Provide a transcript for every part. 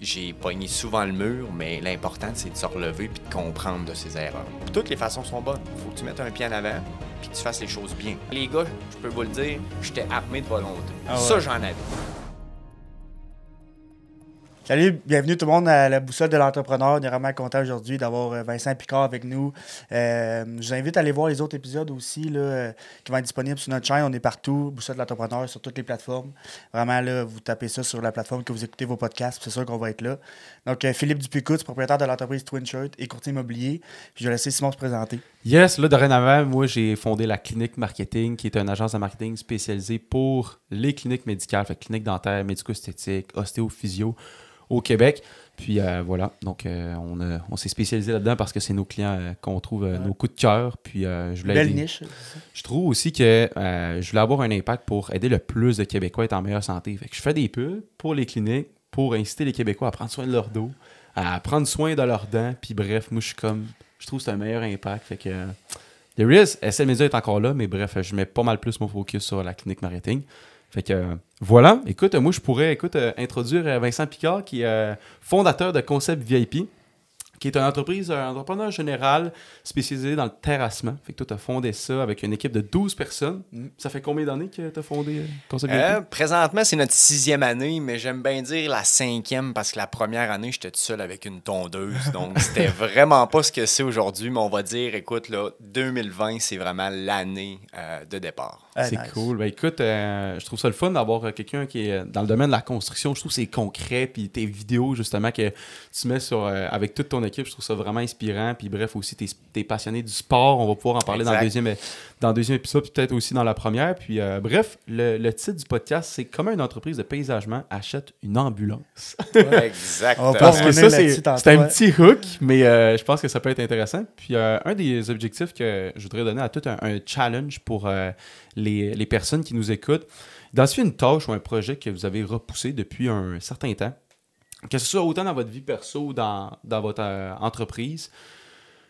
j'ai pogné souvent le mur, mais l'important, c'est de se relever puis de comprendre de ses erreurs. Toutes les façons sont bonnes. Faut que tu mettes un pied en avant puis que tu fasses les choses bien. Les gars, je peux vous le dire, j'étais armé de volonté. Ah ouais. Ça, j'en avais. Salut, bienvenue tout le monde à la boussole de l'entrepreneur. On est vraiment content aujourd'hui d'avoir Vincent Picard avec nous. Je vous invite à aller voir les autres épisodes aussi là, qui vont être disponibles sur notre chaîne. On est partout, boussole de l'entrepreneur, sur toutes les plateformes. Vraiment, là, vous tapez ça sur la plateforme que vous écoutez vos podcasts, c'est sûr qu'on va être là. Donc, Philippe Dupuis-Coutts, propriétaire de l'entreprise Twin Shirt et courtier immobilier. Puis je vais laisser Simon se présenter. Yes, là, dorénavant, moi, j'ai fondé la Clinique Marketing, qui est une agence de marketing spécialisée pour les cliniques médicales, fait cliniques dentaires, médico-esthétiques, ostéo-physio au Québec. Puis voilà, donc on s'est spécialisé là-dedans parce que c'est nos clients qu'on trouve nos coups de cœur. Puis je voulais Belle aider. niche. Je trouve aussi que je voulais avoir un impact pour aider le plus de Québécois à être en meilleure santé. Fait que je fais des pubs pour les cliniques pour inciter les Québécois à prendre soin de leur dos, à prendre soin de leurs dents. Puis bref, moi, je trouve que c'est un meilleur impact. Fait que The Riz, SL Media est encore là, mais bref, je mets pas mal plus mon focus sur la clinique marketing. Fait que voilà, écoute, moi je pourrais introduire Vincent Picard, qui est fondateur de Concept VIP, qui est une entreprise, un entrepreneur général spécialisé dans le terrassement. Fait que toi, tu as fondé ça avec une équipe de 12 personnes. Ça fait combien d'années que tu as fondé Concept VIP? Présentement, c'est notre 6e année, mais j'aime bien dire la 5e parce que la première année, j'étais tout seul avec une tondeuse. Donc, c'était vraiment pas ce que c'est aujourd'hui, mais on va dire, écoute, là, 2020, c'est vraiment l'année de départ. C'est nice. cool. Ben, écoute, je trouve ça le fun d'avoir quelqu'un qui est dans le domaine de la construction. Je trouve que c'est concret. Puis tes vidéos, justement, que tu mets avec toute ton équipe, je trouve ça vraiment inspirant. Puis bref, aussi, t'es passionné du sport. On va pouvoir en parler dans le deuxième épisode, puis peut-être aussi dans la première. Puis bref, le titre du podcast, c'est comment une entreprise de paysagement achète une ambulance. Exactement. On va Parce que revenir ça, là-dessus tantôt, c'est un ouais. petit hook, mais je pense que ça peut être intéressant. Puis un des objectifs que je voudrais donner à tout un challenge pour les personnes qui nous écoutent, identifier une tâche ou un projet que vous avez repoussé depuis un certain temps, que ce soit autant dans votre vie perso ou dans votre entreprise.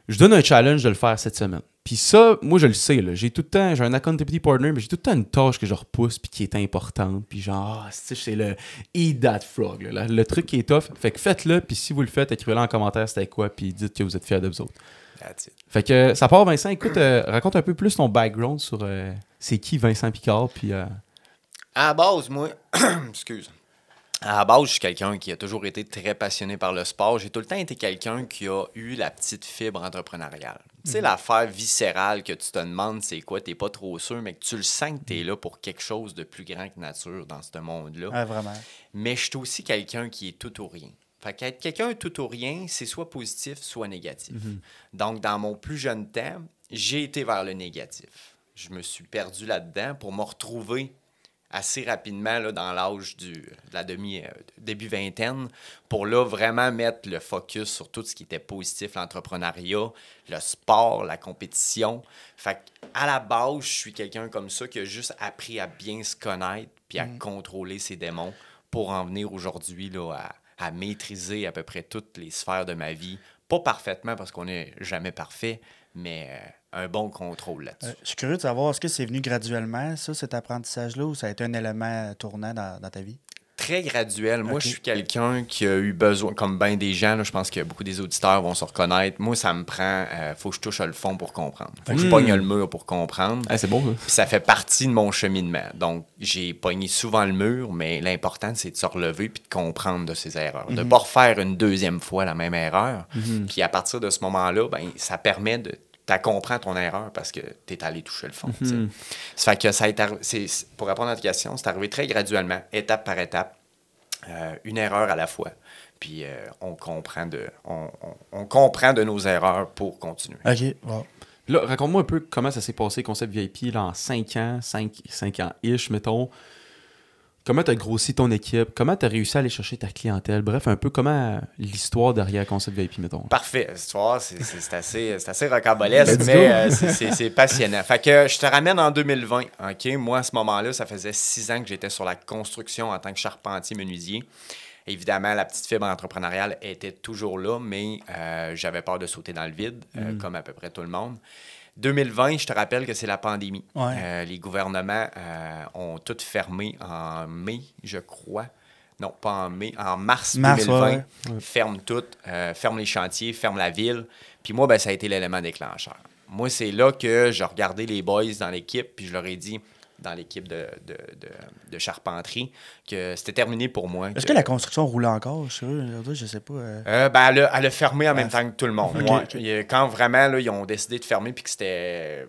Je donne un challenge de le faire cette semaine. Puis ça, moi, je le sais, là, j'ai un accountability partner, mais j'ai tout le temps une tâche que je repousse puis qui est importante. Puis genre, c'est le eat that frog, là, le truc qui est tough. Fait que faites-le, puis si vous le faites, écrivez-le en commentaire c'était quoi, puis dites que vous êtes fiers de vous autres. That's it. Fait que ça part, Vincent. Écoute, raconte un peu plus ton background sur c'est qui Vincent Picard, puis... À la base, moi, excuse. À la base, je suis quelqu'un qui a toujours été très passionné par le sport. J'ai tout le temps été quelqu'un qui a eu la petite fibre entrepreneuriale. Tu sais, l'affaire viscérale que tu te demandes, c'est quoi, t'es pas trop sûr, mais que tu le sens que t'es là pour quelque chose de plus grand que nature dans ce monde-là. Ouais, vraiment. Mais je suis aussi quelqu'un qui est tout ou rien. Fait qu'être quelqu'un tout ou rien, c'est soit positif, soit négatif. Donc, dans mon plus jeune temps, j'ai été vers le négatif. Je me suis perdu là-dedans pour me retrouver assez rapidement là, dans l'âge de la début vingtaine, pour là vraiment mettre le focus sur tout ce qui était positif, l'entrepreneuriat, le sport, la compétition. Fait qu'à la base, je suis quelqu'un comme ça qui a juste appris à bien se connaître puis à contrôler ses démons pour en venir aujourd'hui là, à maîtriser à peu près toutes les sphères de ma vie. Pas parfaitement parce qu'on n'est jamais parfait, mais un bon contrôle là-dessus. Je suis curieux de savoir, est-ce que c'est venu graduellement, ça, cet apprentissage-là, ou ça a été un élément tournant dans ta vie? Très graduel. Moi, Ok. je suis quelqu'un qui a eu besoin, comme bien des gens, là, je pense que beaucoup des auditeurs vont se reconnaître. Moi, ça me prend, faut que je touche le fond pour comprendre. Faut que je pogne le mur pour comprendre. c'est bon, ça. Puis ça fait partie de mon cheminement. Donc, j'ai pogné souvent le mur, mais l'important, c'est de se relever puis de comprendre de ses erreurs. De ne pas refaire une deuxième fois la même erreur. Puis à partir de ce moment-là, ben, ça permet de... Tu comprends ton erreur parce que tu es allé toucher le fond. tu sais. Ça fait que ça a été, pour répondre à ta question, c'est arrivé très graduellement, étape par étape, une erreur à la fois. Puis on comprend de nos erreurs pour continuer. OK, bon. Là, raconte-moi un peu comment ça s'est passé, Concept VIP, là, en 5 ans-ish, mettons. Comment tu as grossi ton équipe? Comment tu as réussi à aller chercher ta clientèle? Bref, un peu comment l'histoire derrière Concept VIP, mettons. Parfait. L'histoire, c'est assez rocambolesque, mais c'est passionnant. Fait que je te ramène en 2020. OK? Moi, à ce moment-là, ça faisait 6 ans que j'étais sur la construction en tant que charpentier menuisier. Évidemment, la petite fibre entrepreneuriale était toujours là, mais j'avais peur de sauter dans le vide, comme à peu près tout le monde. 2020, je te rappelle que c'est la pandémie. Ouais. Les gouvernements ont tout fermé en mai, je crois. non, pas en mai, en mars, Mars, 2020, ouais. ferme tout, ferme les chantiers, ferme la ville. Puis moi, ben, ça a été l'élément déclencheur. Moi, c'est là que j'ai regardé les boys dans l'équipe, puis je leur ai dit, dans l'équipe de charpenterie, que c'était terminé pour moi. Est-ce que la construction roule encore? Je sais pas. Ben, elle a fermé en même temps que tout le monde. Ok, Ouais. ok. Quand vraiment, là, ils ont décidé de fermer, puis que c'était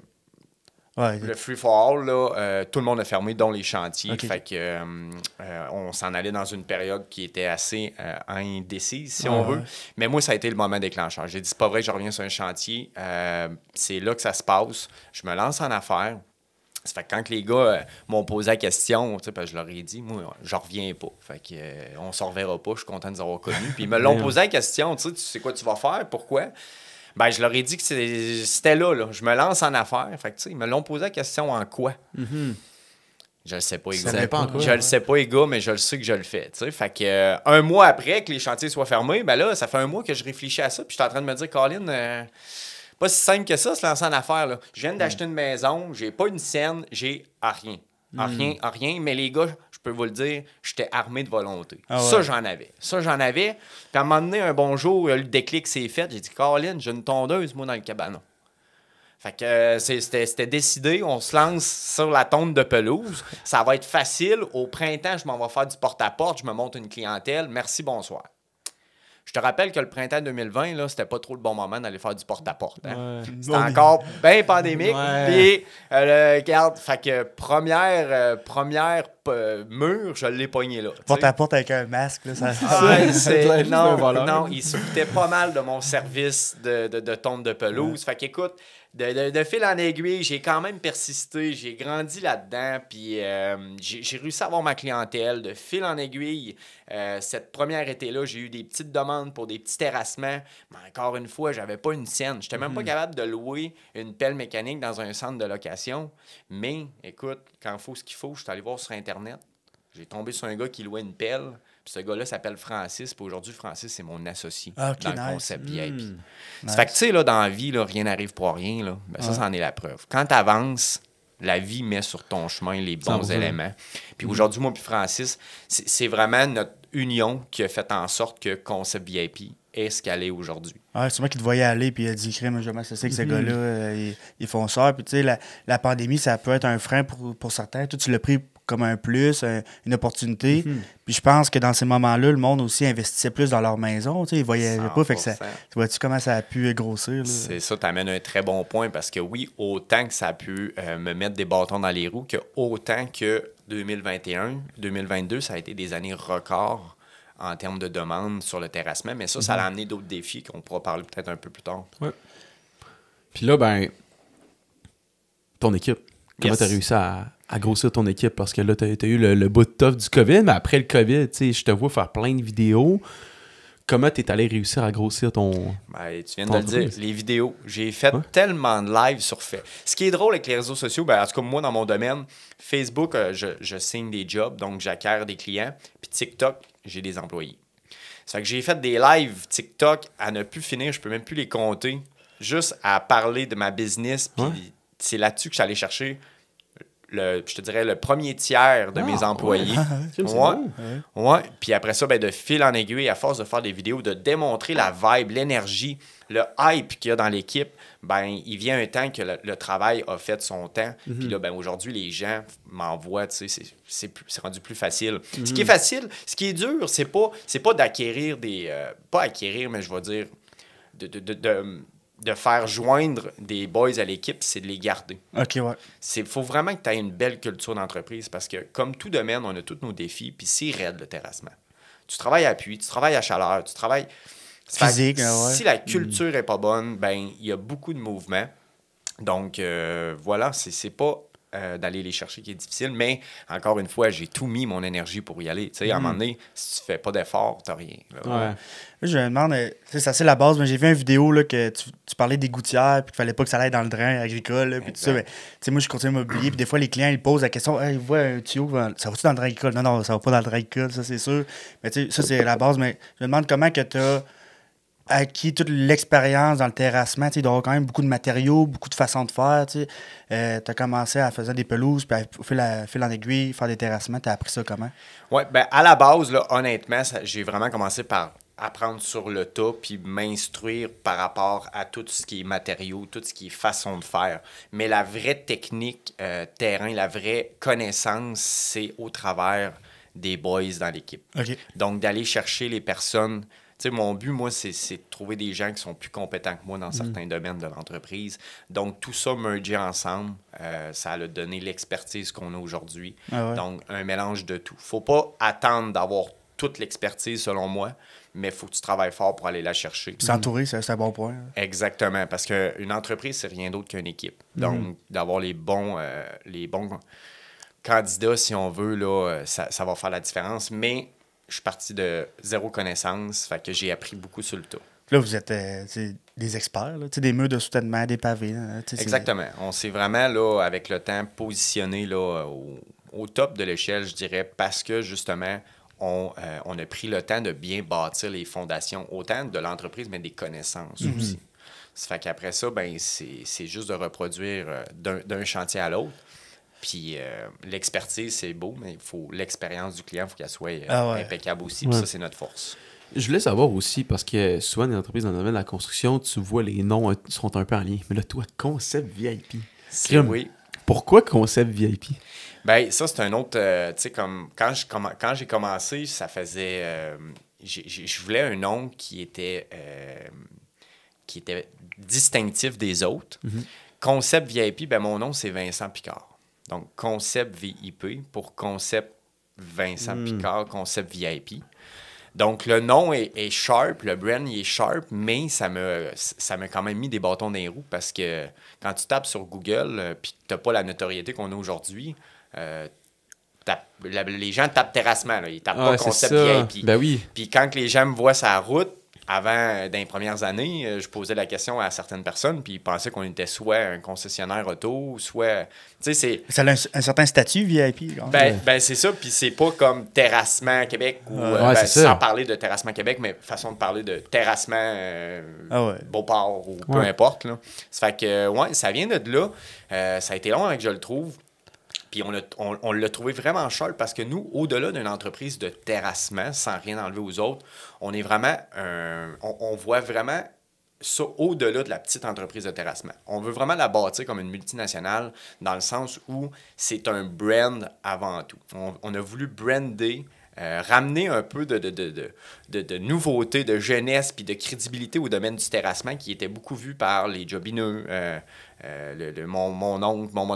Ouais. le free for all, là, tout le monde a fermé, dont les chantiers. Ok. Fait que on s'en allait dans une période qui était assez indécise, si on veut. Ouais. Mais moi, ça a été le moment déclencheur. J'ai dit, c'est pas vrai que je reviens sur un chantier. C'est là que ça se passe. Je me lance en affaires. Ça fait que quand les gars m'ont posé la question, parce que je leur ai dit, moi, je reviens pas. Fait que on s'en reverra pas, je suis content de les avoir connus. Puis ils me l'ont posé la question, tu sais quoi tu vas faire, pourquoi? Ben, je leur ai dit que c'était là. Je me lance en affaires. Fait que, tu sais, ils me l'ont posé la question en quoi? Je le sais pas, les Ça gars. savais pas en quoi, Je le sais pas, les gars, mais je le sais que je le fais. Tu sais. Fait que un mois après que les chantiers soient fermés, ben là, ça fait un mois que je réfléchis à ça. Puis je suis en train de me dire, Colin, pas si simple que ça, se lancer en affaires. Là. Je viens d'acheter une maison, j'ai pas une scène, j'ai rien. Rien. Mais les gars, je peux vous le dire, j'étais armé de volonté. Ah ouais. Ça, j'en avais. Puis à un moment donné, un bon jour, le déclic s'est fait. J'ai dit, Colin, j'ai une tondeuse, moi, dans le cabanon. Fait que c'était décidé, on se lance sur la tonde de pelouse. Ça va être facile. Au printemps, je m'en vais faire du porte-à-porte, je me monte une clientèle. Merci, bonsoir. Je te rappelle que le printemps 2020, là, c'était pas trop le bon moment d'aller faire du porte-à-porte. Hein? Ouais. C'était encore bien pandémique. Ouais. Puis, regarde, fait que première mur, je l'ai pogné là. Porte tu sais. à porte avec un masque, là, ça. Ouais, Ça doit être juste un non, voleur. non, il se foutait pas mal de mon service de tonte de pelouse. Fait qu'écoute, de fil en aiguille, j'ai quand même persisté, j'ai grandi là-dedans, puis j'ai réussi à avoir ma clientèle. De fil en aiguille, cette première été-là, j'ai eu des petites demandes pour des petits terrassements, mais encore une fois, j'avais pas une scène. J'étais même pas capable de louer une pelle mécanique dans un centre de location. Mais, écoute, quand il faut ce qu'il faut, je suis allé voir sur Internet. J'ai tombé sur un gars qui louait une pelle. Puis ce gars-là s'appelle Francis. Puis aujourd'hui, Francis, c'est mon associé Ok, dans le nice. concept VIP. Nice. Ça fait que, tu sais, là, dans la vie, là, rien n'arrive pour rien. Là. Ben, ça, c'en est la preuve. Quand tu avances, la vie met sur ton chemin les bons 100%. éléments. Puis aujourd'hui, moi puis Francis, c'est vraiment notre union qui a fait en sorte que Concept VIP est ce qu'elle est aujourd'hui. Ouais, c'est moi qui te voyais aller, puis il a dit, crème, je m'associe avec ces gars-là, ils font ça. Puis, tu sais, la pandémie, ça peut être un frein pour certains. Toi, tu l'as pris comme un plus, une opportunité. Puis, je pense que dans ces moments-là, le monde aussi investissait plus dans leur maison. Tu sais, ils voyageaient pas. Fait que ça, tu vois-tu comment ça a pu grossir? Là? C'est ça, tu amènes un très bon point parce que oui, autant que ça a pu me mettre des bâtons dans les roues, que autant que 2021, 2022, ça a été des années records en termes de demande sur le terrassement. Mais ça a amené d'autres défis qu'on pourra parler peut-être un peu plus tard. Ouais. Puis là, ben, ton équipe. Comment Yes. tu as réussi à grossir ton équipe? Parce que là, tu as eu le bout de tough du COVID, mais après le COVID, tu sais, je te vois faire plein de vidéos. Comment tu es allé réussir à grossir ton... Ben, tu viens Ton de le dire, entreprise. les vidéos. J'ai fait Ouais. tellement de live sur fait. Ce qui est drôle avec les réseaux sociaux, ben, en tout cas, moi, dans mon domaine, Facebook, je signe des jobs, donc j'acquiers des clients. Puis TikTok, j'ai des employés. Ça fait que j'ai fait des lives TikTok à ne plus finir, je peux même plus les compter, juste à parler de ma business. Puis Ouais. c'est là-dessus que je suis allé chercher, je te dirais, le premier tiers de mes employés. C'est Ouais. beau. Ouais. Puis après ça, ben, de fil en aiguille, à force de faire des vidéos, de démontrer la vibe, l'énergie, le hype qu'il y a dans l'équipe, ben, il vient un temps que le travail a fait son temps. Puis là, ben, aujourd'hui, les gens m'envoient, tu sais, c'est rendu plus facile. Ce qui est facile, ce qui est dur, c'est pas d'acquérir des... pas acquérir, mais je vais dire de faire joindre des boys à l'équipe, c'est de les garder. OK, ouais. Il faut vraiment que tu aies une belle culture d'entreprise parce que, comme tout domaine, on a tous nos défis, puis c'est raide le terrassement. Tu travailles à appui, tu travailles à chaleur, tu travailles... Physique, Fait que ouais. Si la culture n'est pas bonne, ben il y a beaucoup de mouvements. Donc, voilà, c'est pas d'aller les chercher qui est difficile, mais encore une fois, j'ai tout mis mon énergie pour y aller. Tu sais, à un moment donné, si tu fais pas d'effort, t'as rien. Là. Ouais. Là, je me demande, tu sais, c'est assez la base, mais j'ai vu une vidéo là, que tu parlais des gouttières, puis qu'il fallait pas que ça aille dans le drain agricole, là, puis tout ça. Mais, tu sais, moi, je continue à m'oublier, puis des fois, les clients, ils posent la question, hey, ils voient un tuyau, ça va-tu dans le drain agricole? Non, ça va pas dans le drain agricole, ça, c'est sûr. Mais tu sais, ça, c'est la base, mais je me demande comment que tu as acquis toute l'expérience dans le terrassement. Tu sais, il doit y avoir quand même beaucoup de matériaux, beaucoup de façons de faire. Tu as commencé à faire des pelouses, puis au fil en aiguille, faire des terrassements. Tu as appris ça comment? Oui, ben à la base, là, honnêtement, j'ai vraiment commencé par apprendre sur le tas puis m'instruire par rapport à tout ce qui est matériaux, tout ce qui est façon de faire. Mais la vraie technique terrain, la vraie connaissance, c'est au travers des boys dans l'équipe. OK. Donc, d'aller chercher les personnes. Tu sais, mon but, moi, c'est de trouver des gens qui sont plus compétents que moi dans certains domaines de l'entreprise. Donc, tout ça mergé ensemble, ça a donné l'expertise qu'on a aujourd'hui. Ah ouais. Donc, un mélange de tout. Faut pas attendre d'avoir toute l'expertise, selon moi, mais il faut que tu travailles fort pour aller la chercher. Puis s'entourer, c'est un bon point. Hein. Exactement, parce qu'une entreprise, c'est rien d'autre qu'une équipe. Donc, d'avoir les bons candidats, si on veut, là, ça va faire la différence. Mais je suis parti de zéro connaissance, fait que j'ai appris beaucoup sur le tas. Là, vous êtes des experts, là, des murs de soutènement, des pavés. Là, Exactement. On s'est vraiment, là, avec le temps, positionné là, au top de l'échelle, je dirais, parce que, justement, on a pris le temps de bien bâtir les fondations, autant de l'entreprise, mais des connaissances aussi. Ça fait qu'après ça, ben, c'est juste de reproduire d'un chantier à l'autre. Puis l'expertise, c'est beau, mais il faut l'expérience du client, il faut qu'elle soit impeccable aussi. Puis ça, c'est notre force. Je voulais savoir aussi, parce que souvent, les entreprises dans le domaine de la construction, tu vois les noms sont un peu en lien. Mais là, toi, Concept VIP. Oui. Pourquoi Concept VIP? Bien, ça, c'est un autre... tu sais, comme quand j'ai commencé, ça faisait... je voulais un nom qui était distinctif des autres. Concept VIP, ben mon nom, c'est Vincent Picard. Donc, Concept VIP pour Concept Vincent Picard, Concept VIP. Donc, le nom est sharp, le brand il est sharp, mais ça m'a quand même mis des bâtons dans les roues parce que quand tu tapes sur Google puis que tu n'as pas la notoriété qu'on a aujourd'hui, les gens tapent terrassement, là, ils tapent pas Concept VIP. Ben oui. Puis quand les gens me voient sur la route, avant, dans les premières années, je posais la question à certaines personnes, puis ils pensaient qu'on était soit un concessionnaire auto, soit... Tu sais, c'est... Ça a un certain statut VIP. Ben c'est ça, puis c'est pas comme Terrassement Québec, ou sans parler de Terrassement Québec, mais façon de parler de terrassement Beauport, ou peu importe. Là. Ça fait que, ça vient de là. Ça a été long avant que je le trouve. Puis on l'a trouvé vraiment sharp parce que nous, au-delà d'une entreprise de terrassement, sans rien enlever aux autres, on est vraiment on voit vraiment ça au-delà de la petite entreprise de terrassement. On veut vraiment la bâtir comme une multinationale dans le sens où c'est un brand avant tout. On a voulu brander, ramener un peu de nouveauté, de jeunesse puis de crédibilité au domaine du terrassement qui était beaucoup vu par les jobineux, mon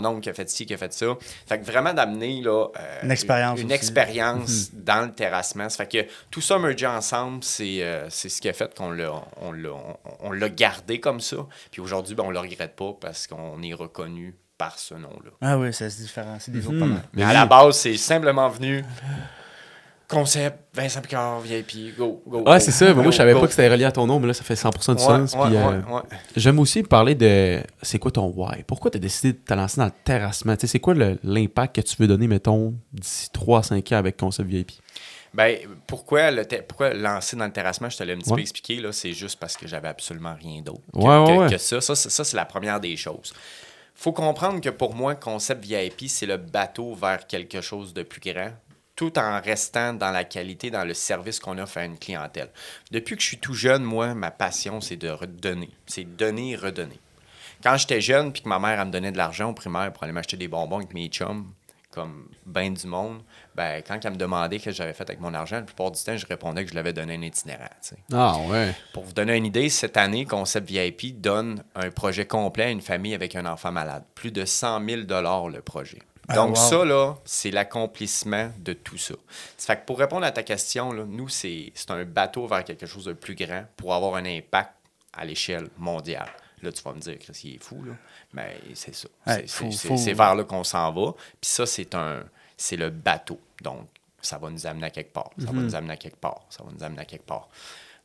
oncle qui a fait ci, qui a fait ça. Fait que vraiment d'amener là, une expérience dans le terrassement. Ça fait que tout ça mergé ensemble, c'est ce qui a fait qu'on l'a gardé comme ça. Puis aujourd'hui, ben, on le regrette pas parce qu'on est reconnu par ce nom-là. Ah oui, ça se différencie des autres pas mal. Mais à la base, c'est simplement venu... Concept, Vincent Picard, VIP, go. Ouais, c'est ça. Mais moi, je savais pas que c'était relié à ton nom, mais là, ça fait 100% de sens. J'aime aussi parler de c'est quoi ton why? Pourquoi tu as décidé de te lancer dans le terrassement? Tu sais, c'est quoi l'impact que tu veux donner, mettons, d'ici 3 à 5 ans avec Concept VIP? Ben, pourquoi lancer dans le terrassement? Je te l'ai un petit peu expliqué. Là, c'est juste parce que j'avais absolument rien d'autre que ça. Ça, c'est la première des choses. Faut comprendre que pour moi, Concept VIP, c'est le bateau vers quelque chose de plus grand, tout en restant dans la qualité, dans le service qu'on offre à une clientèle. Depuis que je suis tout jeune, moi, ma passion, c'est de redonner. C'est donner et redonner. Quand j'étais jeune, puis que ma mère, elle me donnait de l'argent au primaire pour aller m'acheter des bonbons avec mes chums, comme ben du monde, ben, quand elle me demandait ce que j'avais fait avec mon argent, la plupart du temps, je répondais que je l'avais donné à un itinérant. T'sais. Ah ouais. Pour vous donner une idée, cette année, Concept VIP donne un projet complet à une famille avec un enfant malade. Plus de 100 000 $ le projet. Donc ça, là, c'est l'accomplissement de tout ça. Ça fait que pour répondre à ta question, là, nous, c'est un bateau vers quelque chose de plus grand pour avoir un impact à l'échelle mondiale. Là, tu vas me dire, Chris, il est fou, là. Mais c'est ça. C'est vers là qu'on s'en va. Puis ça, c'est le bateau. Donc, ça va nous amener à quelque part. Ça va nous amener à quelque part. Ça va nous amener à quelque part.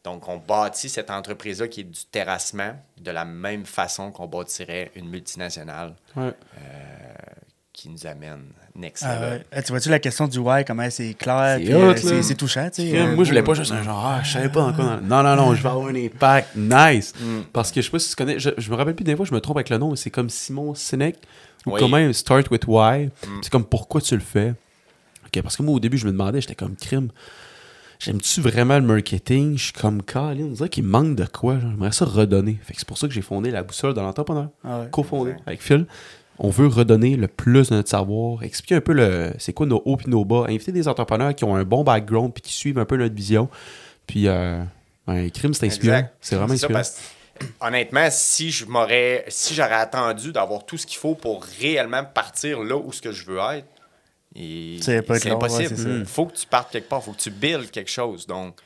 Donc, on bâtit cette entreprise-là qui est du terrassement de la même façon qu'on bâtirait une multinationale qui nous amène next Ah level. ouais. Tu vois-tu la question du why, comment c'est clair, C'est puis, hot, là. c'est touchant, tu sais. Moi, je voulais pas juste un genre, je savais pas encore. Non, je vais avoir un impact. Nice. Parce que je sais pas si tu connais, je me rappelle plus des fois, je me trompe avec le nom, mais c'est comme Simon Sinek, ou Oui. comment Start with Why. C'est comme pourquoi tu le fais. Ok, parce que moi, au début, je me demandais, j'étais comme crime. J'aime-tu vraiment le marketing? Je suis comme Colin, on dirait qu'il manque de quoi. J'aimerais ça redonner. Fait que c'est pour ça que j'ai fondé la boussole de l'entrepreneur. Ah ouais. Co-fondé Exact. avec Phil. On veut redonner le plus de notre savoir, expliquer un peu c'est quoi nos hauts et nos bas, inviter des entrepreneurs qui ont un bon background puis qui suivent un peu notre vision. Puis, crime, c'est inspirant. Exact. C'est vraiment ça, inspirant. parce que, honnêtement, si j'aurais attendu d'avoir tout ce qu'il faut pour réellement partir là où ce que je veux être, C'est pas c'est clair, impossible. ouais, c'est ça. Il faut que tu partes quelque part, il faut que tu builds quelque chose. Donc,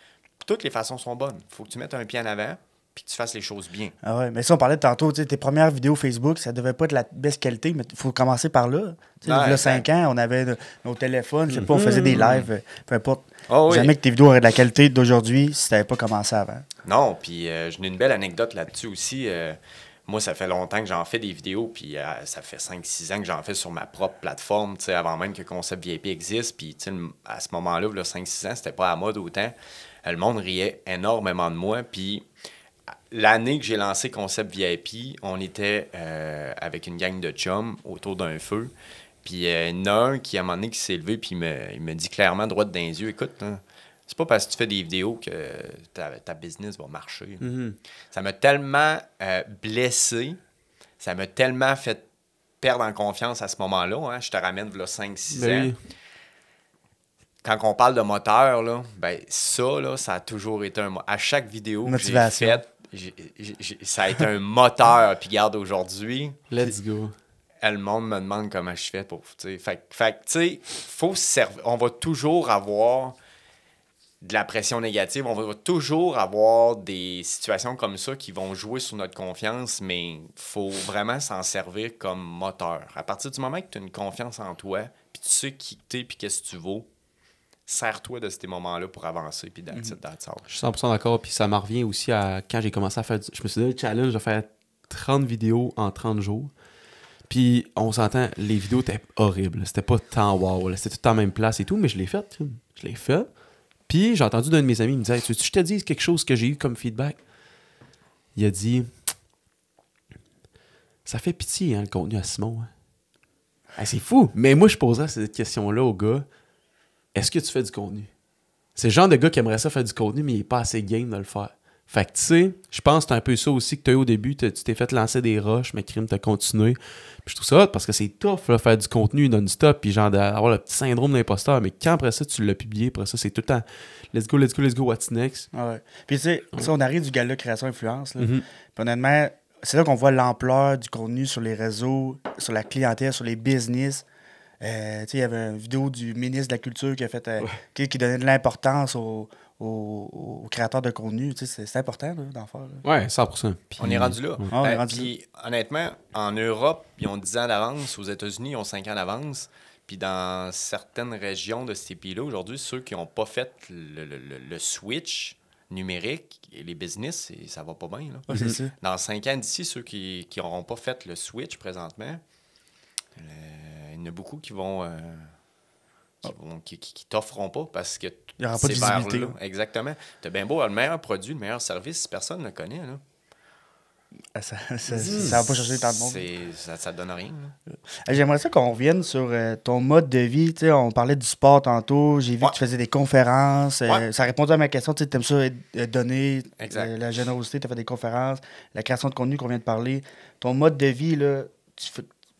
toutes les façons sont bonnes. Il faut que tu mettes un pied en avant puis que tu fasses les choses bien. Ah ouais, mais ça, on parlait tantôt, tu sais, tes premières vidéos Facebook, ça devait pas être de la best qualité, mais il faut commencer par là. Tu sais, Ouais, il y a exact. 5 ans, on avait nos téléphones, je sais pas, on faisait des lives, peu importe. Oh oui. Jamais que tes vidéos auraient de la qualité d'aujourd'hui si t'avais pas commencé avant. Non, puis j'ai une belle anecdote là-dessus aussi. Moi, ça fait longtemps que j'en fais des vidéos, puis ça fait 5-6 ans que j'en fais sur ma propre plateforme, tu sais, avant même que Concept VIP existe. Puis, tu sais, à ce moment-là, là, 5-6 ans, c'était pas à la mode autant. Le monde riait énormément de moi. Puis, l'année que j'ai lancé Concept VIP, on était avec une gang de chums autour d'un feu. Puis, il y en a un qui, à un moment donné, qui s'est levé, puis il me dit clairement, droit dans les yeux, écoute, hein, c'est pas parce que tu fais des vidéos que ta business va marcher. Ça m'a tellement blessé, ça m'a tellement fait perdre en confiance à ce moment-là. Hein. Je te ramène là 5-6 ans. Oui. Quand on parle de moteur, là, ben ça, là, ça a toujours été à chaque vidéo que j'ai Motivation. faite, ça a été un moteur. Puis regarde, aujourd'hui, Let's go. le monde me demande comment je fais pour... Fait que, tu sais, faut se servir. On va toujours avoir de la pression négative. On va toujours avoir des situations comme ça qui vont jouer sur notre confiance, mais il faut vraiment s'en servir comme moteur. À partir du moment que tu as une confiance en toi, puis tu sais qui t'es, puis qu'est-ce que tu vaux, sers-toi de ces moments-là pour avancer, puis that's it, that's all. Je suis 100% d'accord. Puis ça m'en revient aussi à quand j'ai commencé à faire... Je me suis donné le challenge de faire 30 vidéos en 30 jours. Puis on s'entend, les vidéos étaient horribles. C'était pas tant wow. C'était tout en même place et tout, mais je l'ai fait. Je l'ai fait. Puis j'ai entendu d'un de mes amis, il me disait hey, tu veux que je te dise quelque chose que j'ai eu comme feedback? Il a dit ça fait pitié, hein, le contenu à Simon. Hein. Hey, c'est fou. Mais moi, je poserais cette question-là au gars. Est-ce que tu fais du contenu? C'est le genre de gars qui aimerait ça faire du contenu, mais il n'est pas assez game de le faire. Fait que, tu sais, je pense que c'est un peu ça aussi que tu as eu au début. Tu t'es fait lancer des rushs, mais crime, t'as continué. Puis je trouve ça hot parce que c'est tough, là, faire du contenu non-stop, puis genre d'avoir le petit syndrome d'imposteur. Mais quand après ça, tu l'as publié, après ça, c'est tout le temps let's go, what's next? Ah ouais. Puis tu sais, ça, on arrive du gala Création Influence. Là. Mhm. Puis honnêtement, c'est là qu'on voit l'ampleur du contenu sur les réseaux, sur la clientèle, sur les business. Tu sais, il y avait une vidéo du ministre de la Culture qui a fait qui donnait de l'importance aux créateurs de contenu. Tu sais, c'est important là, d'en faire. Là. Ouais, 100%. Puis, On est rendu là. Ah, on est rendu Puis, honnêtement, en Europe, ils ont 10 ans d'avance. Aux États-Unis, ils ont 5 ans d'avance. Puis, dans certaines régions de ces pays-là, aujourd'hui, ceux qui n'ont pas fait le switch numérique et les business, ça va pas bien. Là. Ouais, c'est ça. Dans 5 ans d'ici, ceux qui n'auront pas fait le switch présentement, il y en a beaucoup qui vont... qui t'offront pas parce que Il y aura pas de c'est vers visibilité. là. Exactement. T'as bien beau avoir le meilleur produit, le meilleur service, si personne ne le connaît. Là. Ça va pas chercher tant de monde. Ça donne rien. Là. J'aimerais ça qu'on revienne sur ton mode de vie. Tu sais, on parlait du sport tantôt. J'ai vu que tu faisais des conférences. Ouais. Ça répondait à ma question. Tu aimes ça donner, Exact. la générosité. Tu as fait des conférences, la création de contenu qu'on vient de parler. Ton mode de vie, là,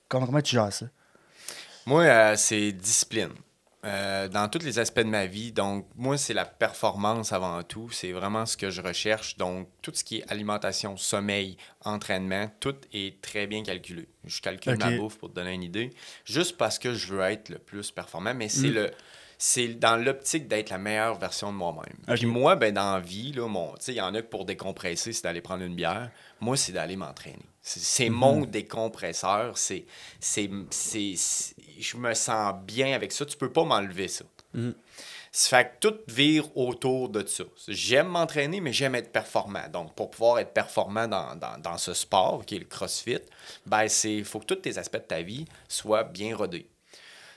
comment tu gères ça? Moi, c'est discipline. Dans tous les aspects de ma vie. Donc, moi, c'est la performance avant tout. C'est vraiment ce que je recherche. Donc, tout ce qui est alimentation, sommeil, entraînement, tout est très bien calculé. Je calcule ma bouffe pour te donner une idée. Juste parce que je veux être le plus performant. Mais c'est dans l'optique d'être la meilleure version de moi-même. Puis moi, ben, dans la vie, il y en a que pour décompresser, c'est d'aller prendre une bière. Moi, c'est d'aller m'entraîner. C'est mon décompresseur. Je me sens bien avec ça. Tu peux pas m'enlever ça. Ça fait que tout vire autour de ça. J'aime m'entraîner, mais j'aime être performant. Donc, pour pouvoir être performant dans ce sport, qui est le CrossFit, ben il faut que tous tes aspects de ta vie soient bien rodés.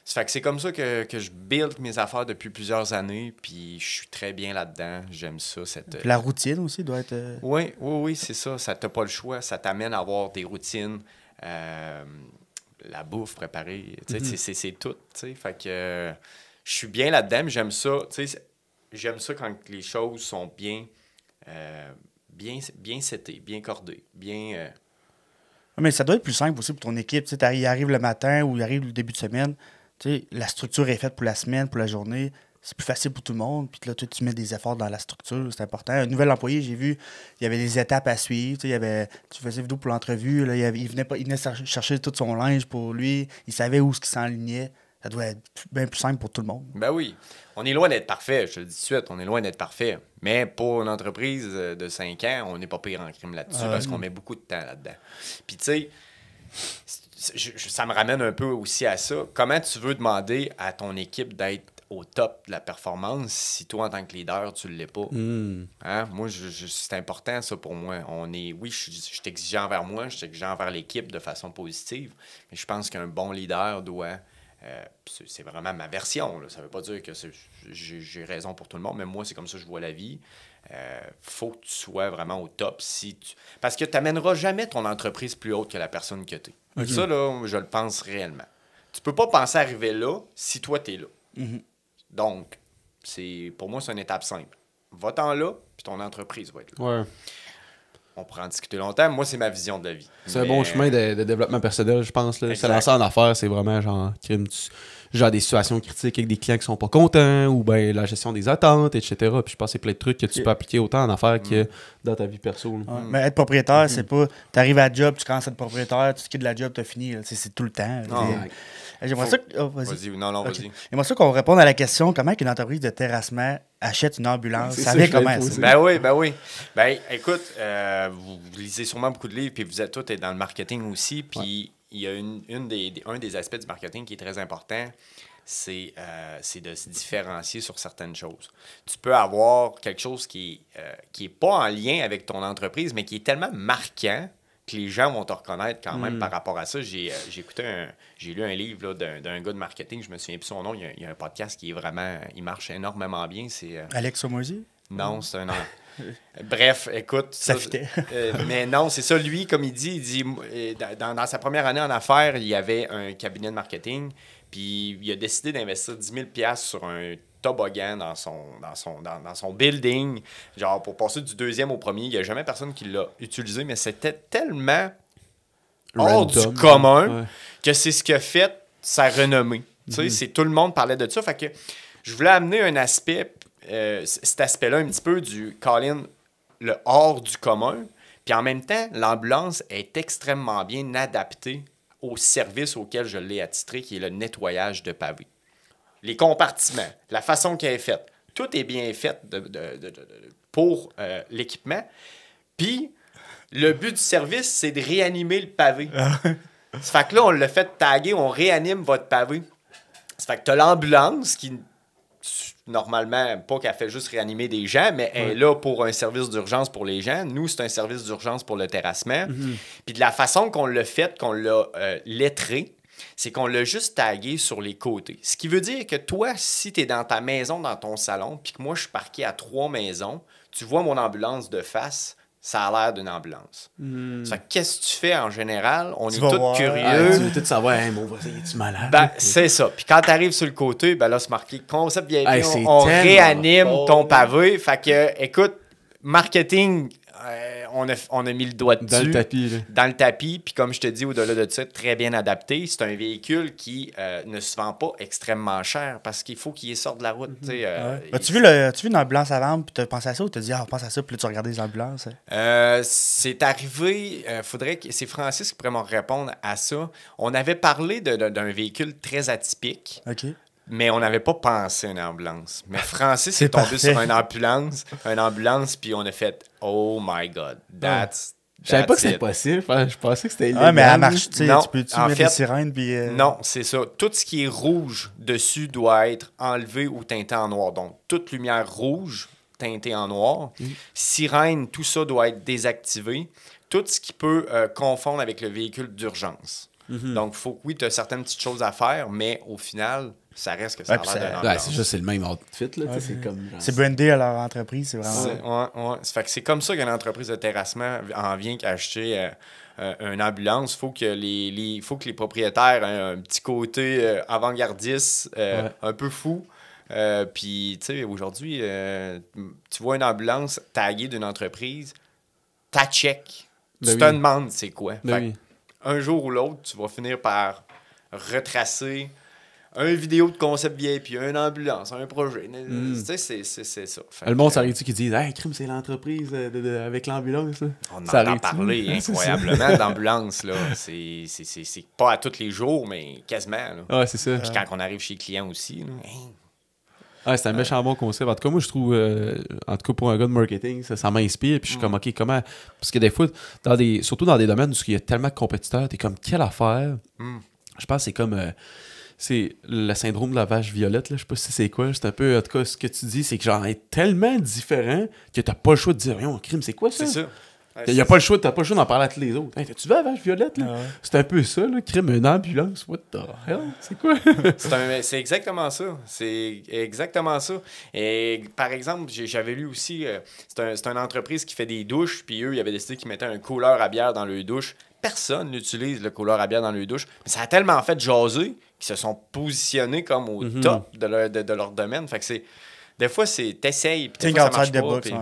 Ça fait que c'est comme ça que je build mes affaires depuis plusieurs années, puis je suis très bien là-dedans. J'aime ça. La routine aussi doit être... Oui, c'est ça. Ça t'as pas le choix. Ça t'amène à avoir des routines. La bouffe préparée, c'est tout. Fait que je suis bien là-dedans, mais j'aime ça. J'aime ça quand les choses sont bien setées, bien cordées, bien... Mais ça doit être plus simple aussi pour ton équipe. Tu sais, il arrive le matin ou il arrive le début de semaine. Tu sais, la structure est faite pour la semaine, pour la journée. C'est plus facile pour tout le monde. Puis là, toi, tu mets des efforts dans la structure. C'est important. Un nouvel employé, j'ai vu, il y avait des étapes à suivre. Tu sais, tu faisais vidéo pour l'entrevue. Là, il venait chercher tout son linge pour lui. Il savait où ce qui s'enlignait. Ça doit être bien plus simple pour tout le monde. Ben oui. On est loin d'être parfait, je te le dis tout de suite. On est loin d'être parfait. Mais pour une entreprise de 5 ans, on n'est pas pire en crime là-dessus parce qu'on met beaucoup de temps là-dedans. Puis tu sais, ça me ramène un peu aussi à ça. Comment tu veux demander à ton équipe d'être au top de la performance si toi, en tant que leader, tu ne l'es pas? Hein? Moi, c'est important, ça, pour moi. Oui, je suis exigeant envers moi, je suis exigeant envers l'équipe de façon positive, mais je pense qu'un bon leader doit... c'est vraiment ma version. Là. Ça ne veut pas dire que j'ai raison pour tout le monde, mais moi, c'est comme ça que je vois la vie. Faut que tu sois vraiment au top. Parce que tu n'amèneras jamais ton entreprise plus haute que la personne que tu es. Ça, là, je le pense réellement. Tu peux pas penser arriver là si toi, tu es là. Donc, pour moi, c'est une étape simple. Va-t'en là, puis ton entreprise va être là. Ouais. On pourra en discuter longtemps. Moi, c'est ma vision de la vie. C'est un bon chemin de développement personnel, je pense. Se lancer en affaires, c'est vraiment genre des situations critiques avec des clients qui sont pas contents ou ben la gestion des attentes, etc. Puis je pense que c'est plein de trucs que tu peux appliquer autant en affaires que dans ta vie perso. Ouais, mais être propriétaire, c'est pas... Tu arrives à la job, tu commences à être propriétaire, tu quittes la job, tu as fini. C'est tout le temps. J'aimerais ça... Vas-y. Vas-y. J'aimerais ça qu'on réponde à la question comment une entreprise de terrassement achète une ambulance. Ça vient comment, ça? Ben oui. Ben écoute, vous lisez sûrement beaucoup de livres, puis vous êtes tous dans le marketing aussi, puis il y a un des aspects du marketing qui est très important, c'est de se différencier sur certaines choses. Tu peux avoir quelque chose qui est pas en lien avec ton entreprise, mais qui est tellement marquant que les gens vont te reconnaître quand même par rapport à ça. J'ai lu un livre là, d'un gars de marketing, je me souviens plus son nom, il y a un podcast qui est vraiment, il marche énormément bien. C'est Alex Hormozy? Non, c'est un nom. Bref, écoute. Ça fitait. Mais non, c'est ça. Lui, comme il dit dans sa première année en affaires, il y avait un cabinet de marketing, puis il a décidé d'investir 10 000 $ sur un toboggan dans son building, genre pour passer du deuxième au premier. Il n'y a jamais personne qui l'a utilisé, mais c'était tellement hors du commun que c'est ce qui a fait sa renommée. Tu sais, c'est tout le monde parlait de ça. Fait que je voulais amener un aspect, cet aspect-là un petit peu du Colin, le hors du commun. Puis en même temps, l'ambulance est extrêmement bien adaptée au service auquel je l'ai attitré, qui est le nettoyage de pavés. Les compartiments, la façon qu'elle est faite, tout est bien fait pour l'équipement. Puis, le but du service, c'est de réanimer le pavé. Ça fait que là, on l'a fait taguer, on réanime votre pavé. Ça fait que tu as l'ambulance qui, normalement, pas qu'elle fait juste réanimer des gens, mais elle est là pour un service d'urgence pour les gens. Nous, c'est un service d'urgence pour le terrassement. Puis de la façon qu'on l'a fait, qu'on l'a lettré, c'est qu'on l'a juste tagué sur les côtés. Ce qui veut dire que toi, si tu es dans ta maison, dans ton salon, puis que moi, je suis parqué à 3 maisons, tu vois mon ambulance de face, ça a l'air d'une ambulance. Ça fait qu'est-ce que tu fais en général? On est tous curieux. Tu veux tout savoir, mon voisin, es-tu malade? Ben, c'est ça. Puis quand tu arrives sur le côté, ben là, c'est marqué concept VIP, on réanime ton pavé. Fait que, écoute, marketing... on a mis le doigt dessus. Dans le tapis. Puis comme je te dis, au-delà de ça, très bien adapté. C'est un véhicule qui ne se vend pas extrêmement cher parce qu'il faut qu'il sorte de la route. As-tu vu une ambulance à vendre puis tu as pensé à ça ou tu as dit, pense à ça puis là, tu regardais les ambulances? C'est arrivé, c'est Francis qui pourrait me répondre à ça. On avait parlé d'un véhicule très atypique. OK. Mais on n'avait pas pensé à une ambulance. Mais Francis est tombé sur une ambulance, puis on a fait « Oh my God, Je savais pas que That's c'était it. possible. Je pensais que c'était illégal. Ouais, mais elle marche, tu sais, Non, tu peux-tu en mettre fait, des sirènes, puis... Non, c'est ça. Tout ce qui est rouge dessus doit être enlevé ou teinté en noir. Donc, toute lumière rouge teintée en noir. Sirène, tout ça doit être désactivé. Tout ce qui peut confondre avec le véhicule d'urgence. Donc, faut que oui, tu as certaines petites choses à faire, mais au final, ça reste que ça Ouais, a puis l'air ça- d'un Ouais, ambulance. c'est juste c'est le même outfit. Là, Ouais, c'est comme... genre- C'est brandé à leur entreprise, c'est vraiment... Ouais. Ça fait que c'est comme ça qu'une entreprise de terrassement en vient qu'acheter une ambulance. Faut que faut que les propriétaires aient un petit côté avant-gardiste, un peu fou. Puis, tu sais, aujourd'hui, tu vois une ambulance taguée d'une entreprise, t'as check. Ben Tu te oui. demandes c'est quoi. Ben Fait oui. que un jour ou l'autre, tu vas finir par retracer une vidéo de concept VIP, une ambulance, un projet. Tu sais, c'est ça. Fait Le monde, que, ça arrive-tu qui dit « Hey, crime, c'est l'entreprise avec l'ambulance. » on Ça entend arrive-tu? parler Ouais, c'est ça. incroyablement d'ambulance. Là. C'est pas à tous les jours, mais quasiment. Là. Ouais, c'est ça. Puis quand on arrive chez le client aussi, là, hein, Ouais, c'est un méchant bon concept. En tout cas, moi, je trouve, en tout cas, pour un gars de marketing, ça m'inspire. Puis je suis comme, OK, comment. Parce que des fois, surtout dans des domaines où il y a tellement de compétiteurs, t'es comme, quelle affaire. Je pense que c'est comme. C'est le syndrome de la vache violette, là. Je sais pas si c'est quoi. C'est un peu, en tout cas, ce que tu dis, c'est que genre, est tellement différent que t'as pas le choix de dire, voyons, crime, c'est quoi ça? c'est ça. Ouais, T'as pas le choix d'en parler à tous les autres. Hey, t'as-tu vu la vache violette, là? Ah ouais. C'est un peu ça, là. Crime, une ambulance. What the hell? C'est quoi? C'est exactement ça. C'est exactement ça. Et par exemple, j'avais lu aussi, c'est une entreprise qui fait des douches, puis eux, ils avaient décidé qu'ils mettaient un couleur à bière dans leur douche. Personne n'utilise le couleur à bière dans leur douche. Mais ça a tellement fait jaser qu'ils se sont positionnés comme au top de leur domaine. Fait que c'est... Des fois, t'essayes, puis des Think fois, ça outside marche the pas. box, Puis...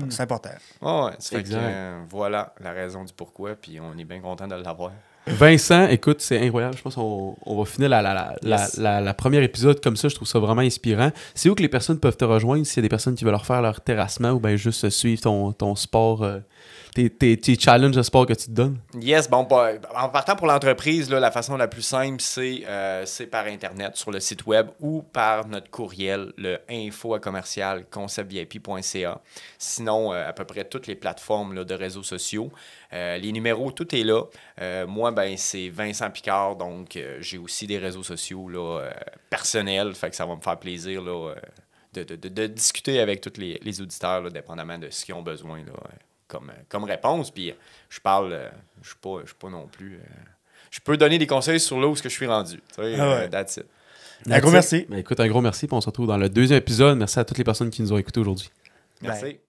c'est important. Ouais, ça fait que, Exact. voilà la raison du pourquoi, puis on est bien content de l'avoir. Vincent, écoute, c'est incroyable. Je pense qu'on va finir Yes. la première épisode comme ça. Je trouve ça vraiment inspirant. C'est où que les personnes peuvent te rejoindre s'il y a des personnes qui veulent refaire leur terrassement ou bien juste suivre ton sport, tes challenges de sport que tu te donnes? Yes, bon, en partant pour l'entreprise, là, la façon la plus simple, c'est par Internet, sur le site web ou par notre courriel, le info@conceptvip.ca. Sinon, à peu près toutes les plateformes là, de réseaux sociaux. Les numéros, tout est là. Moi, ben, c'est Vincent Picard, donc j'ai aussi des réseaux sociaux là, personnels, fait que ça va me faire plaisir là, de discuter avec tous les auditeurs, là, dépendamment de ce qu'ils ont besoin là, comme réponse. Puis je parle, je suis pas non plus... je peux donner des conseils sur là où je suis rendu. Tu sais, ouais. that's it. Un gros merci. Ben, écoute, un gros merci. Puis on se retrouve dans le deuxième épisode. Merci à toutes les personnes qui nous ont écoutés aujourd'hui. Merci. Bye.